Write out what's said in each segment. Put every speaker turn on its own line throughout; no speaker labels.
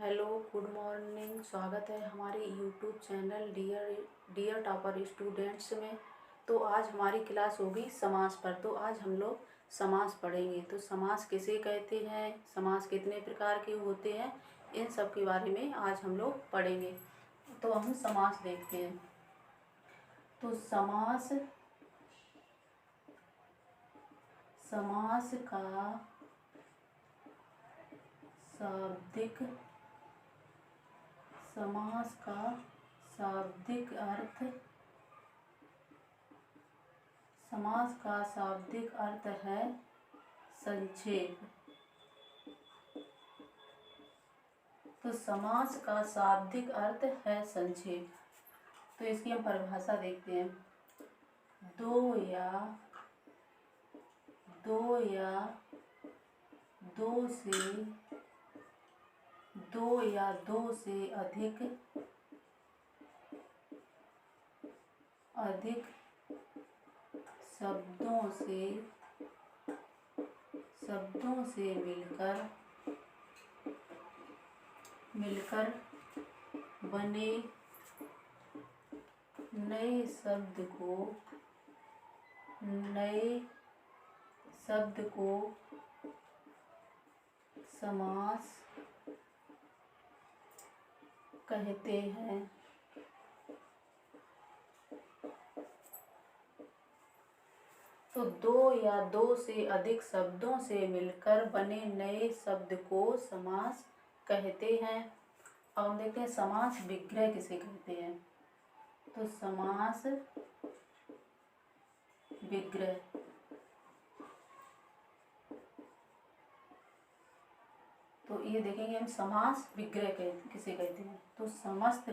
Hello, good morning. स्वागत है हमारे YouTube channel dear topper students में। तो आज हमारी क्लास होगी समास पर। तो आज हम लोग समास पढ़ेंगे। तो समास किसे कहते हैं, समास कितने प्रकार के होते हैं, इन सब के बारे में आज हम लोग पढ़ेंगे। तो हम समास देखते हैं। तो समास का शाब्दिक अर्थ है संक्षेप। तो समास का शाब्दिक अर्थ है संक्षेप। तो इसकी हम परिभाषा देखते हैं। दो या दो से अधिक शब्दों से मिलकर बने नए शब्द को समास कहते हैं। तो दो या दो से अधिक शब्दों से मिलकर बने नए शब्द को समास कहते हैं। अब हम देखते हैं समास विग्रह किसे कहते हैं। तो समास विग्रह, तो ये देखेंगे हम समास विग्रह किसे कहते हैं। तो समस्त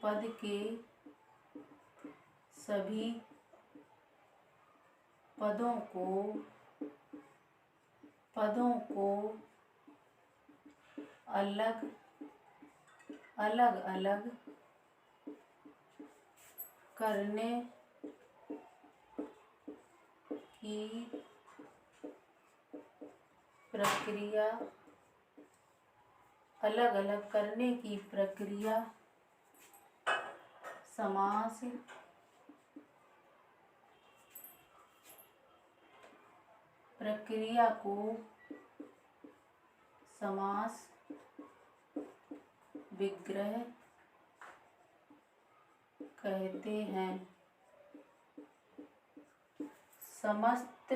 पद के सभी पदों को अलग अलग करने की प्रक्रिया समास प्रक्रिया को समास विग्रह कहते हैं। समस्त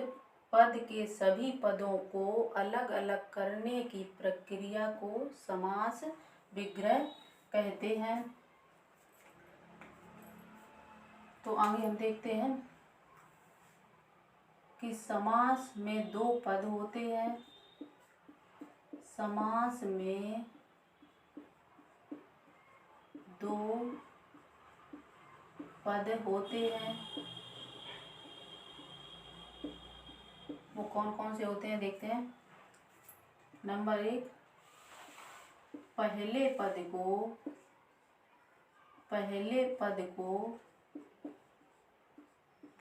पद के सभी पदों को अलग अलग करने की प्रक्रिया को समास विग्रह कहते हैं। तो आगे हम देखते हैं कि समास में दो पद होते हैं। समास में दो पद होते हैं। वो कौन कौन से होते हैं देखते हैं। नंबर 1, पहले पद को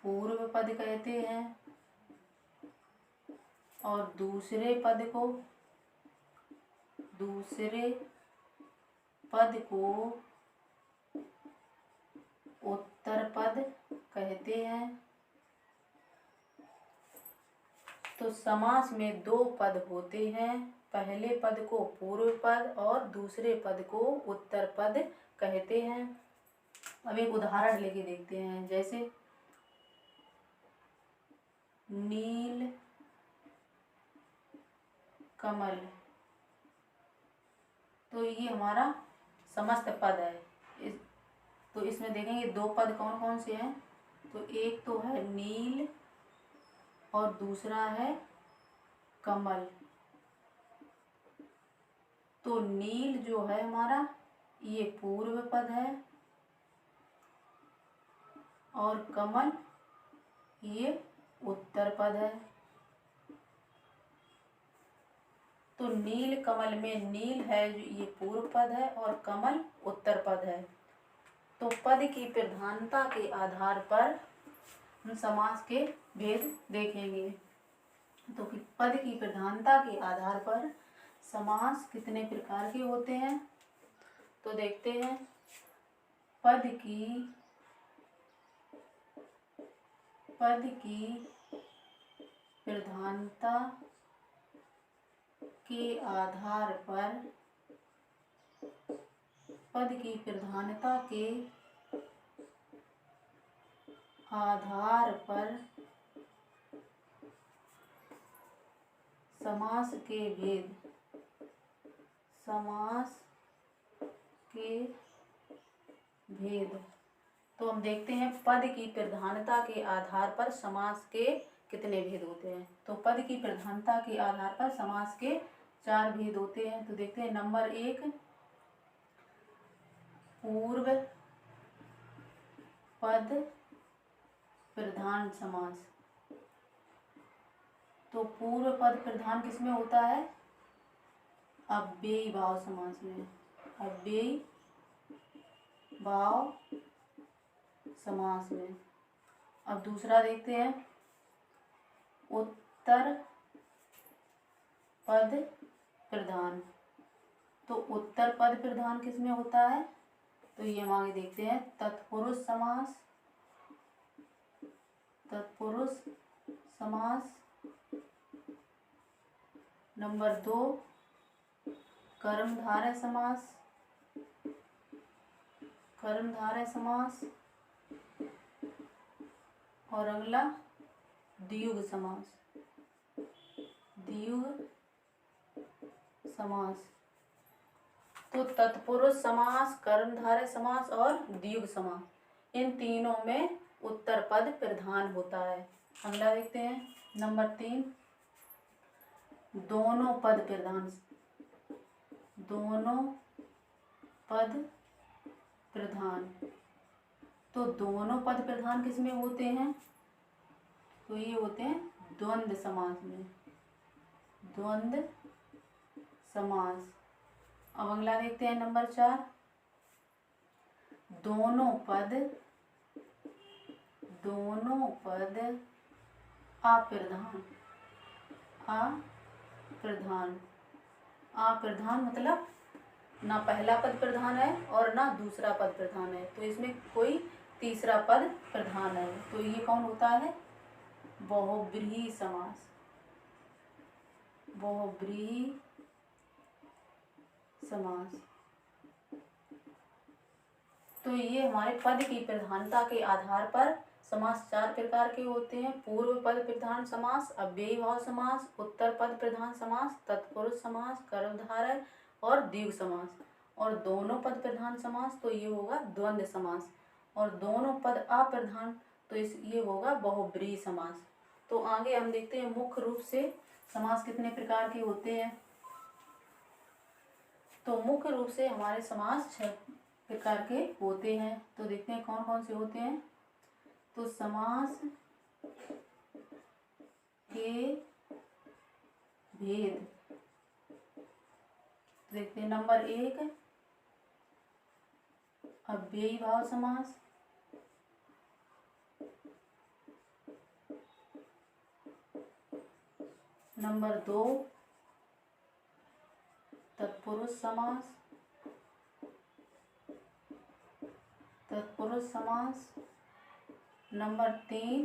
पूर्व पद कहते हैं और दूसरे पद को उत्तर पद कहते हैं। तो समास में दो पद होते हैं। पहले पद को पूर्व पद और दूसरे पद को उत्तर पद कहते हैं। अब एक उदाहरण लेके देखते हैं। जैसे नील कमल, तो ये हमारा समस्त पद है। तो इसमें देखेंगे दो पद कौन कौन से हैं। तो एक तो है नील और दूसरा है कमल। तो नील जो है हमारा ये पूर्व पद है और कमल ये उत्तर पद है। तो नील कमल में नील है ये पूर्व पद है और कमल उत्तर पद है। तो पद की प्रधानता के आधार पर हम समास के भेद देखेंगे। तो कि पद की प्रधानता के आधार पर समास कितने प्रकार के होते हैं, तो देखते हैं। पद की प्रधानता के आधार पर समास के भेद। तो हम देखते हैं पद की प्रधानता के आधार पर समास के कितने भेद होते हैं। तो पद की प्रधानता के आधार पर समास के 4 भेद होते हैं। तो देखते हैं। नंबर 1, पूर्व पद प्रधान समास। तो पूर्व पद प्रधान किसमें होता है? अव्ययी भाव समास में। अव्ययी भाव समास में। अब दूसरा देखते हैं, उत्तर पद प्रधान। तो उत्तर पद प्रधान किसमें होता है? तो ये हम आगे देखते हैं। तत्पुरुष समास। नंबर 2, कर्मधारय समास। और अगला द्विगु समास। तो तत्पुरुष समास, कर्मधारय समास और द्विगु समास, इन तीनों में उत्तर पद प्रधान होता है। अगला देखते हैं। नंबर 3, दोनों पद प्रधान। तो दोनों पद प्रधान किसमें होते हैं? तो ये होते हैं द्वंद्व समास में। द्वंद्व समास। अब अगला देखते हैं। नंबर 4, दोनों पद अप्रधान मतलब ना पहला पद प्रधान है और ना दूसरा पद प्रधान है। तो इसमें कोई तीसरा पद प्रधान है। तो ये कौन होता है? बहुव्रीहि समास। बहुव्रीहि समास। तो ये हमारे पद की प्रधानता के आधार पर समास 4 प्रकार के होते हैं। पूर्व पद प्रधान समास, अव्ययी भाव समास, उत्तर पद प्रधान समास, तत्पुरुष समास, कर्मधारय और द्विगु समास। और दोनों पद प्रधान समास तो ये होगा द्वंद्व समास। और दोनों पद अप्रधान तो ये होगा बहुव्रीहि समास। तो आगे हम देखते हैं मुख्य रूप से समास कितने प्रकार के होते हैं। तो मुख्य रूप से हमारे समास 6 प्रकार के होते हैं। तो देखते हैं कौन कौन से होते हैं। तो समास के भेद देखते हैं। नंबर 1, अव्ययी भाव समास। नंबर 2, तत्पुरुष समास। नंबर 3,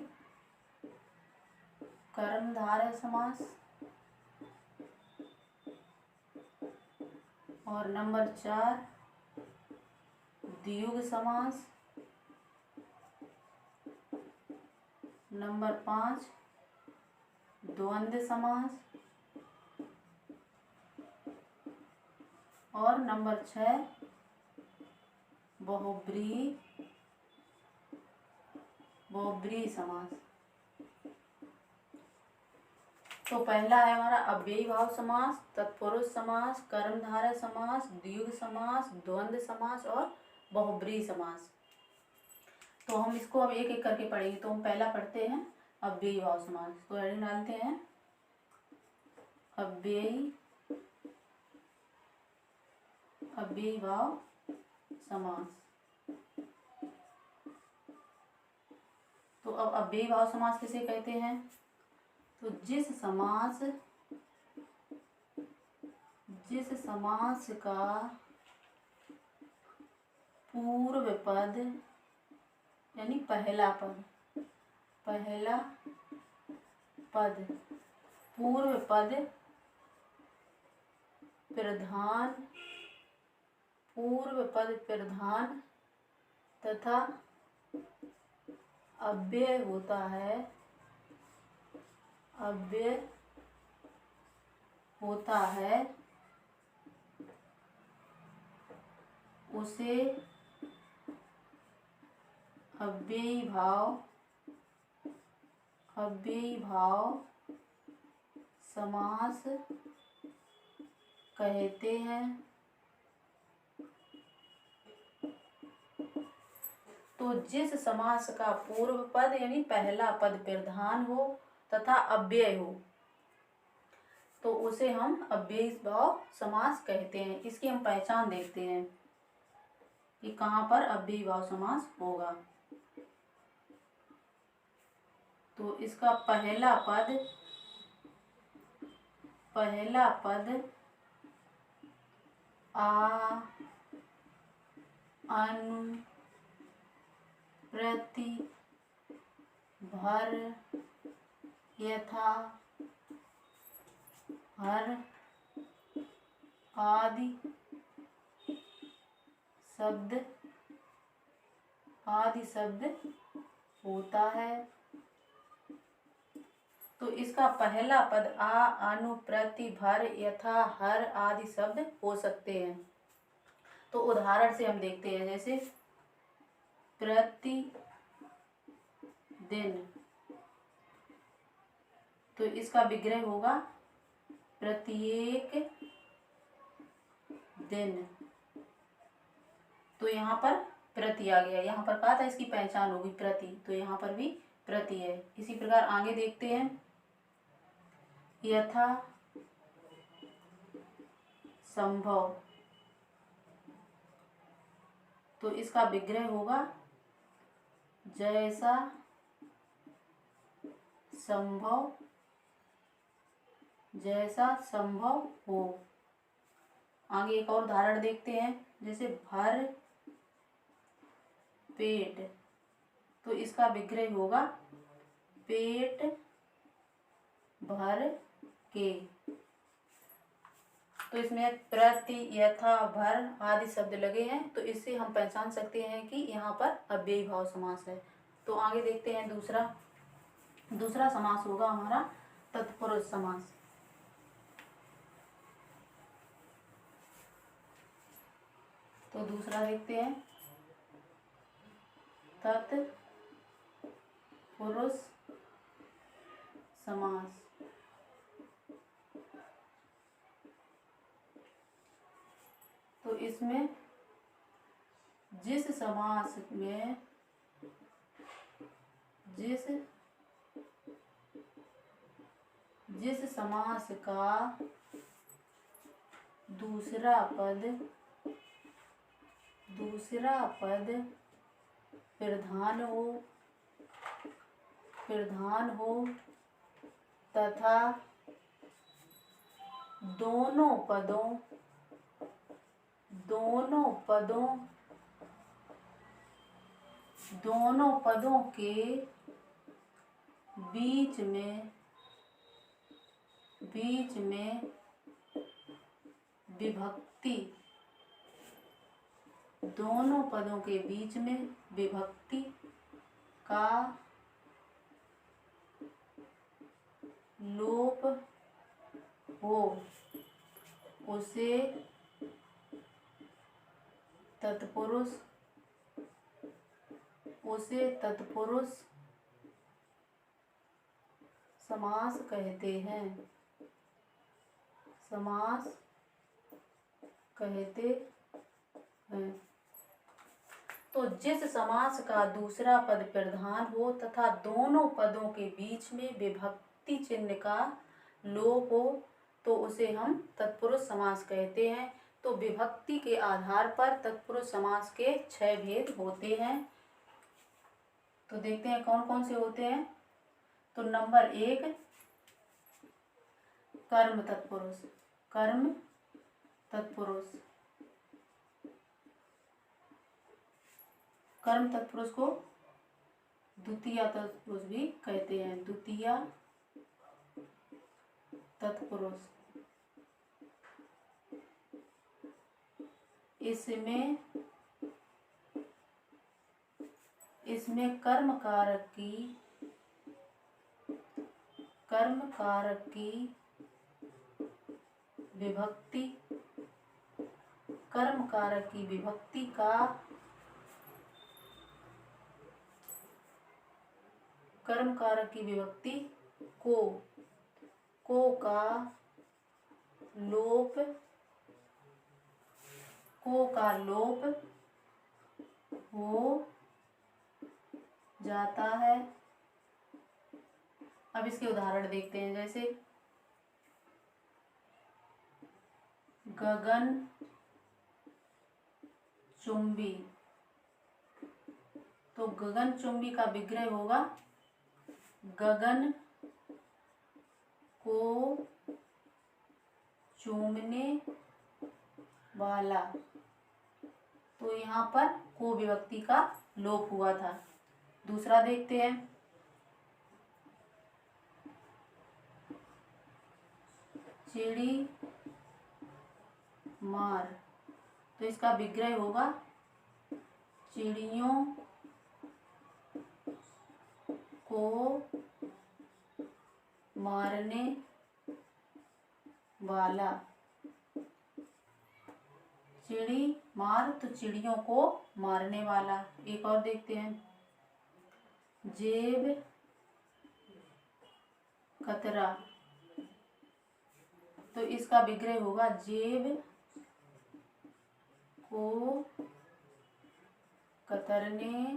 कर्मधारय समास। और नंबर 4, द्विगु समास। नंबर 5, द्वंद्व समास। और नंबर 6, बहुव्रीहि समास। तो पहला है हमारा अव्ययी भाव समास, तत्पुरुष समास, कर्मधारय समास, द्विगु समास, द्वंद्व समास और बहुव्रीहि समास। तो हम इसको अब एक एक करके पढ़ेंगे। तो हम पहला पढ़ते हैं अव्ययी भाव समास। तो हेडिंग डालते हैं अव्ययी भाव समास। तो अब अव्ययी भाव समास किसे कहते हैं? तो जिस समास का पूर्व पद यानी पहला पद पूर्व पद प्रधान तथा अव्यय होता है उसे अव्ययी भाव समास कहते हैं। तो जिस समास का पूर्व पद यानी पहला पद प्रधान हो तथा अव्यय हो तो उसे हम अव्ययी भाव समास कहते हैं। इसकी हम पहचान देखते हैं कि कहाँ पर अव्ययी भाव समास होगा। तो इसका पहला पद आ अनु प्रति भर यथा हर आदि शब्द होता है। तो इसका पहला पद आ अनु प्रति भर यथा हर आदि शब्द हो सकते हैं। तो उदाहरण से हम देखते हैं, जैसे प्रतिदिन, तो इसका विग्रह होगा प्रत्येक दिन। तो यहाँ पर प्रति आ गया, यहाँ पर कहा था इसकी पहचान होगी प्रति, तो यहाँ पर भी प्रति है। इसी प्रकार आगे देखते हैं, यथा संभव, तो इसका विग्रह होगा जैसा संभव हो। आगे एक और उदाहरण देखते हैं, जैसे भर पेट, तो इसका विग्रह होगा पेट भर के। तो इसमें प्रति, यथा, भर आदि शब्द लगे हैं, तो इससे हम पहचान सकते हैं कि यहाँ पर अव्ययी भाव समास है। तो आगे देखते हैं दूसरा समास होगा हमारा तत्पुरुष समास। तो दूसरा देखते हैं तत्पुरुष समास। तो इसमें जिस समास का दूसरा पद प्रधान हो तथा दोनों पदों के बीच में विभक्ति, दोनों पदों के बीच में विभक्ति का लोप हो उसे तत्पुरुष समास कहते हैं। तो जिस समास का दूसरा पद प्रधान हो तथा दोनों पदों के बीच में विभक्ति चिन्ह का लोप हो तो उसे हम तत्पुरुष समास कहते हैं। तो विभक्ति के आधार पर तत्पुरुष समास के 6 भेद होते हैं। तो देखते हैं कौन कौन से होते हैं। तो नंबर 1 कर्म तत्पुरुष। कर्म तत्पुरुष, कर्म तत्पुरुष को द्वितीय तत्पुरुष भी कहते हैं। द्वितीय तत्पुरुष, इसमें कर्म कारक की विभक्ति, कर्म कारक की विभक्ति का कर्म कारक की विभक्ति को का लोप हो जाता है। अब इसके उदाहरण देखते हैं। जैसे गगन चुंबी, तो गगन चुंबी का विग्रह होगा गगन को चूमने वाला। तो यहाँ पर को विभक्ति का लोप हुआ था। दूसरा देखते हैं। चिड़ी मार, तो इसका विग्रह होगा चिड़ियों को मारने वाला। चिड़ी मार, तो चिड़ियों को मारने वाला। एक और देखते हैं। जेब कतरा, तो इसका विग्रह होगा जेब को कतरने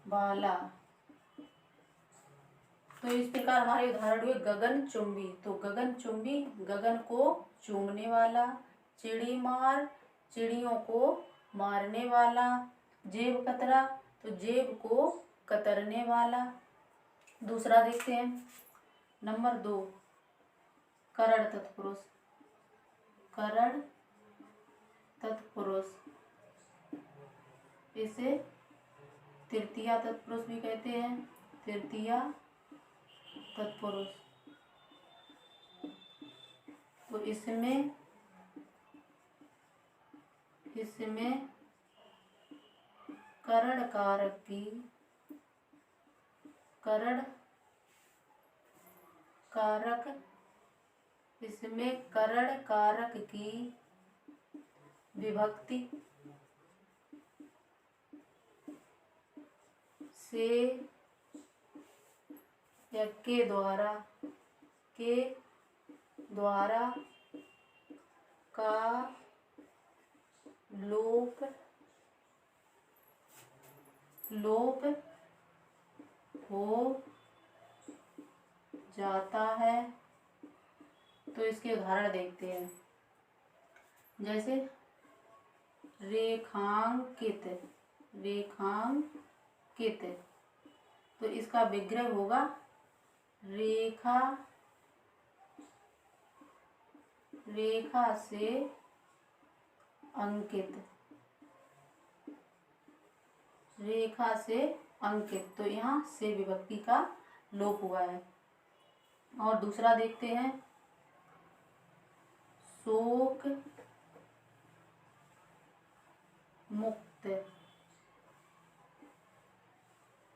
वाला। तो इस प्रकार हमारे उदाहरण हुए गगन चुंबी, तो गगन चुंबी गगन को चूमने वाला, चिड़ी मार चिड़ियों को मारने वाला, जेब कतरा तो जेब को कतरने वाला। दूसरा देखते हैं। नंबर 2 करण तत्पुरुष। करण तत्पुरुष, इसे तृतीया तत्पुरुष भी कहते हैं। तृतीया तत्पुरुष, तो इसमें करण कारक की विभक्ति से या के द्वारा का लोप हो जाता है। तो इसके उदाहरण देखते हैं। जैसे रेखांकित, तो इसका विग्रह होगा रेखा से अंकित। रेखा से अंकित, तो यहाँ से विभक्ति का लोप हुआ है। और दूसरा देखते हैं। शोक मुक्त,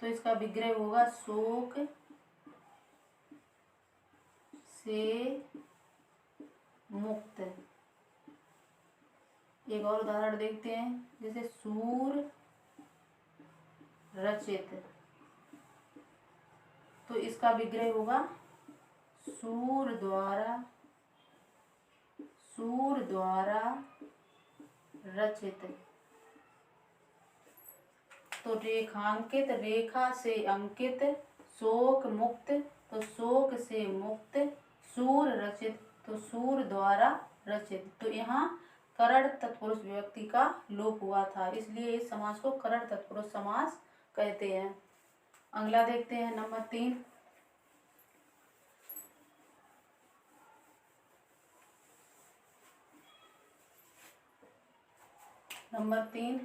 तो इसका विग्रह होगा शोक से मुक्त। एक और उदाहरण देखते हैं। जैसे सूर रचित, तो इसका विग्रह होगा सूर द्वारा रचित। तो रेखांकित, रेखा से अंकित, शोक मुक्त तो शोक से मुक्त, सूर रचित तो सूर द्वारा रचित। तो यहाँ करण तत्पुरुष विभक्ति का लोप हुआ था, इसलिए इस समास को करण तत्पुरुष समास कहते हैं। अगला देखते हैं नंबर 3। नंबर 3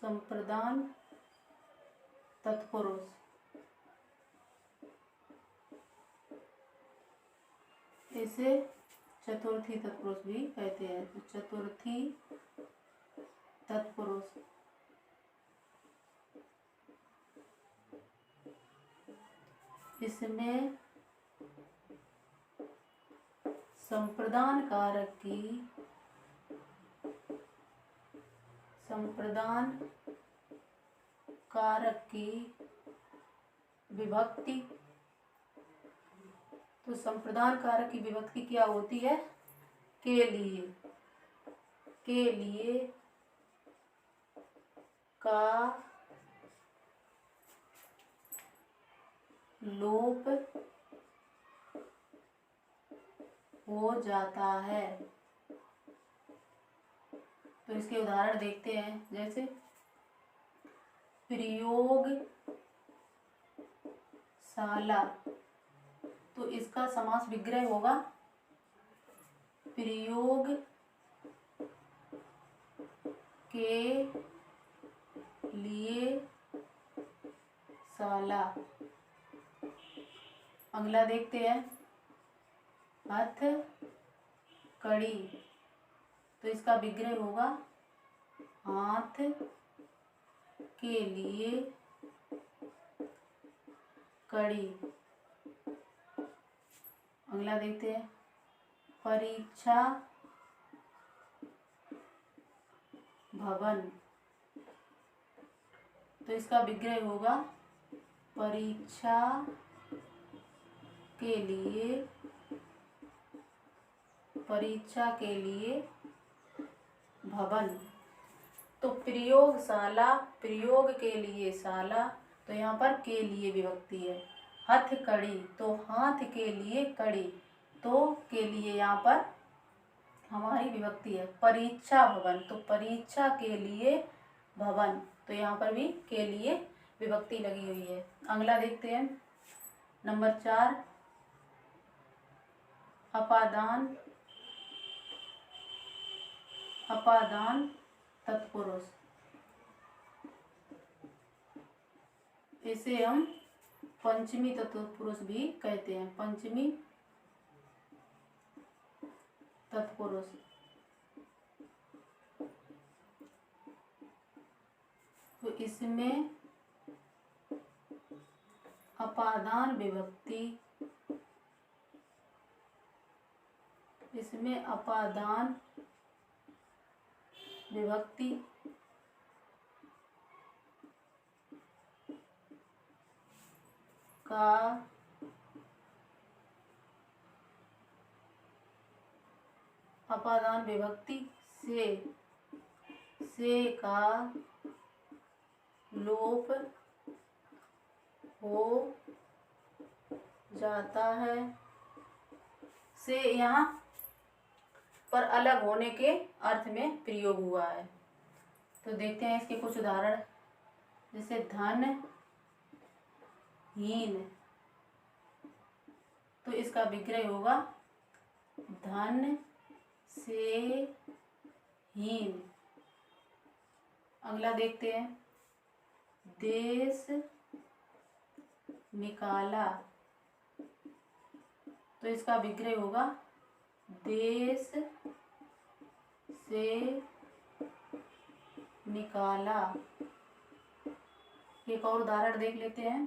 संप्रदान तत्पुरुष। इसे चतुर्थी तत्पुरुष भी कहते हैं। तो चतुर्थी तत्पुरुष इसमें संप्रदान कारक की विभक्ति। तो संप्रदान कारक की विभक्ति क्या होती है? के लिए का लोप हो जाता है। तो इसके उदाहरण देखते हैं। जैसे प्रयोगशाला, तो इसका समास विग्रह होगा प्रयोग के लिए शाला। अगला देखते हैं हथकड़ी, तो इसका विग्रह होगा हाथ के लिए कड़ी। अगला देखते हैं परीक्षा भवन, तो इसका विग्रह होगा परीक्षा के लिए भवन। तो प्रयोगशाला, प्रयोग के लिए शाला, तो यहाँ पर के लिए विभक्ति है। हथकड़ी, तो हाथ के लिए कड़ी, तो के लिए यहाँ पर हमारी विभक्ति है। परीक्षा भवन, तो परीक्षा के लिए भवन, तो यहाँ पर भी के लिए विभक्ति लगी हुई है। अगला देखते हैं नंबर 4 अपादान तत्पुरुष। इसे हम पंचमी तत्पुरुष भी कहते हैं। पंचमी तत्पुरुष तो इसमें अपादान विभक्ति, का अपादान विभक्ति से का लोप हो जाता है। से यहाँ पर अलग होने के अर्थ में प्रयोग हुआ है। तो देखते हैं इसके कुछ उदाहरण। जैसे धनहीन, तो इसका विग्रह होगा धन से हीन। अगला देखते हैं देश निकाला, तो इसका विग्रह होगा देश से निकाला। एक और उदाहरण देख लेते हैं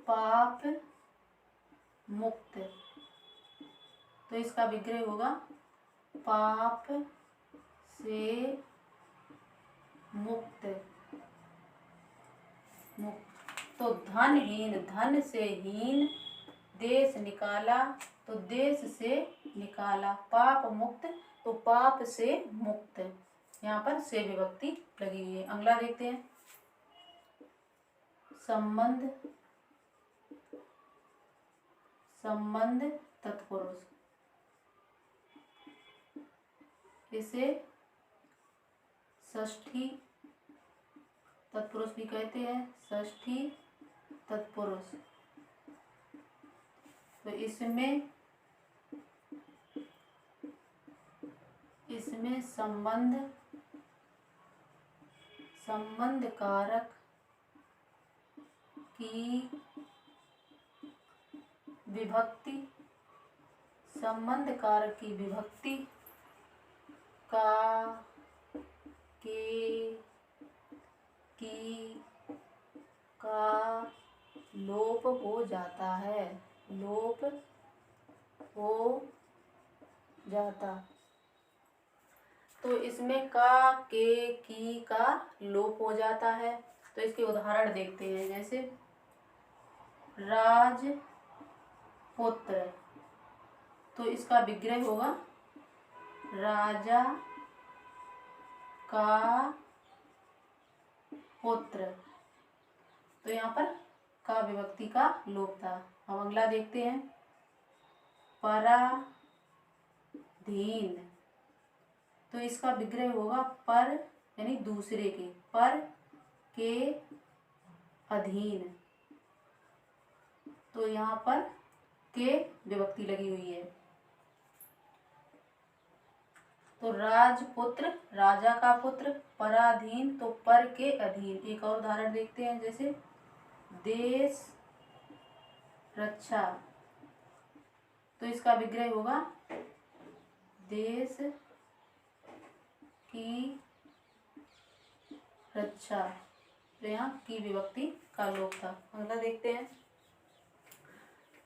पाप मुक्त, तो इसका विग्रह होगा पाप से मुक्त। तो धनहीन, धन से हीन, देश निकाला, तो देश से निकाला। पाप मुक्त, तो पाप से मुक्त, यहाँ पर से विभक्ति लगी हुई है। अगला देखते हैं संबंध संबंध तत्पुरुष, इसे षष्ठी तत्पुरुष भी कहते हैं, षष्ठी तत्पुरुष। तो इसमें संबंध कारक की विभक्ति, संबंध कारक की विभक्ति का, के, की का लोप हो जाता है, लोप हो जाता। तो इसमें का, के, की का लोप हो जाता है। तो इसके उदाहरण देखते हैं, जैसे राजपुत्र, तो इसका विग्रह होगा राजा का पुत्र। तो यहाँ पर का विभक्ति का लोप था। अब अगला देखते हैं, पराधीन, तो इसका विग्रह होगा पर यानी दूसरे के, पर के अधीन। तो यहाँ पर के विभक्ति लगी हुई है। तो राजपुत्र, राजा का पुत्र, पराधीन तो पर के अधीन। एक और उदाहरण देखते हैं, जैसे देश रक्षा, तो इसका विग्रह होगा देश की रक्षा। तो यहाँ की विभक्ति का लोप था। अगला देखते हैं,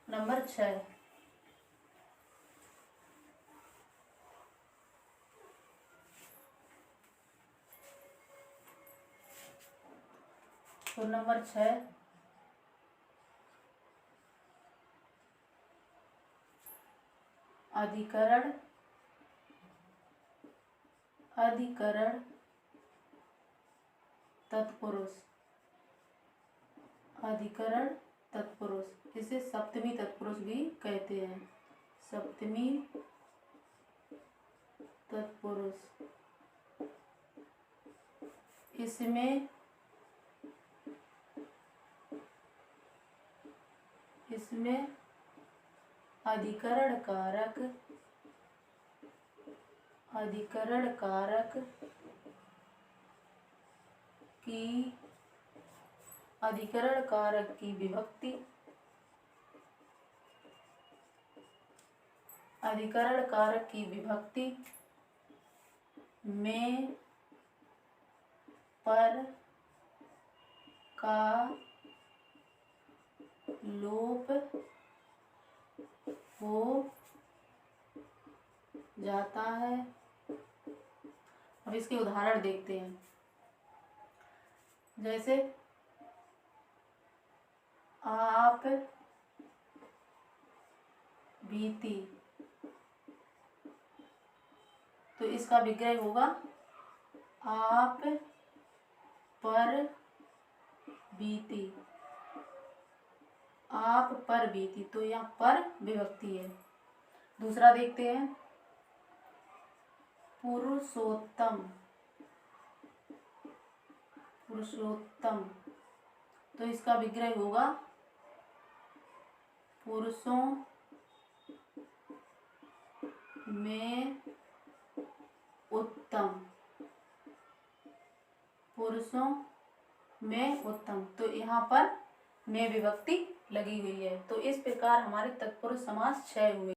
नंबर 6, तो नंबर 6 अधिकरण, अधिकरण तत्पुरुष, अधिकरण तत्पुरुष, इसे सप्तमी तत्पुरुष भी कहते हैं, सप्तमी तत्पुरुष। इसमें अधिकरण कारक, अधिकरण कारक की, अधिकरण कारक की विभक्ति, अधिकरण कारक की विभक्ति में पर का लोप हो जाता है। अब इसके उदाहरण देखते हैं, जैसे आप बीती, तो इसका विग्रह होगा आप पर बीती, आप पर बीती। तो यहाँ पर विभक्ति है। दूसरा देखते हैं, पुरुषोत्तम, पुरुषोत्तम, तो इसका विग्रह होगा पुरुषों में उत्तम, पुरुषों में उत्तम। तो यहाँ पर में विभक्ति लगी हुई है। तो इस प्रकार हमारे तत्पुरुष समास 6 हुए।